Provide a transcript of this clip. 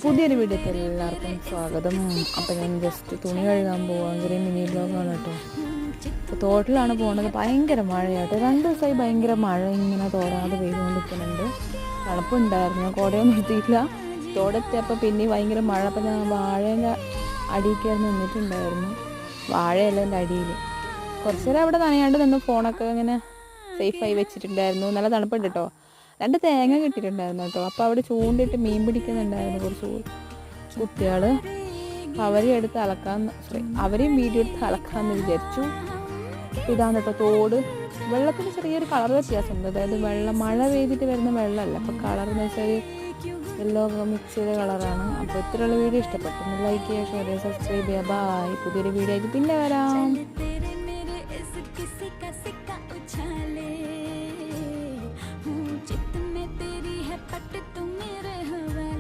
പുതിയൊരു വീഡിയോക്ക് എല്ലാവർക്കും സ്വാഗതം. അപ്പം ഞാൻ ജസ്റ്റ് തുണി കഴുകാൻ പോവാം. ചെറിയ മിനി ബ്ലോഗാണ് കേട്ടോ. അപ്പോൾ തോട്ടിലാണ് പോകുന്നത്. ഭയങ്കര മഴയാട്ടോ. 2 ദിവസമായി ഭയങ്കര മഴ ഇങ്ങനെ തോടാതെ പെയ്തുകൊണ്ടിരിക്കുന്നുണ്ട്. തണുപ്പുണ്ടായിരുന്നു. ഞാൻ കുടയൊന്നും എടുത്തിയില്ല. തോടെത്തിയപ്പോൾ പിന്നെ ഭയങ്കര മഴ. അപ്പം ഞാൻ വാഴേൻ്റെ അടിയിൽ കയറി നിന്നിട്ടുണ്ടായിരുന്നു. വാഴയല്ല എൻ്റെ അടിയിൽ കുറച്ച് നേരം അവിടെ നനയാണ്ട് നിന്ന് ഫോണൊക്കെ ഇങ്ങനെ സേഫായി വെച്ചിട്ടുണ്ടായിരുന്നു. നല്ല തണുപ്പുണ്ട് കേട്ടോ. 2 തേങ്ങ കിട്ടിയിട്ടുണ്ടായിരുന്നു കേട്ടോ. അപ്പോൾ അവിടെ ചൂണ്ടിട്ട് മീൻ പിടിക്കുന്നുണ്ടായിരുന്നു കുറച്ച് കുട്ടികൾ. അവരെയും എടുത്ത് അവരെയും വീഡിയോ എടുത്ത് അലക്കാമെന്ന് വിചാരിച്ചു. ഇതാണ് കേട്ടോ തോട്. വെള്ളത്തിന് ചെറിയൊരു കളർ വ്യത്യാസമുണ്ട്. അതായത് മഴ പെയ്തിട്ട് വരുന്ന വെള്ളമല്ല. അപ്പോൾ കളർ എന്ന് വെച്ചാൽ യെല്ലോ മിക്സ് ചെയ്ത കളറാണ്. അപ്പോൾ ഇത്രയുള്ള വീഡിയോ ഇഷ്ടപ്പെട്ടു ലൈക്ക് ചെയ്യുക, ഷെയർ ചെയ്യുക, സബ്സ്ക്രൈബ് ചെയ്യുക. ബായ്. പുതിയൊരു വീഡിയോ ആയിട്ട് പിന്നെ വരാം.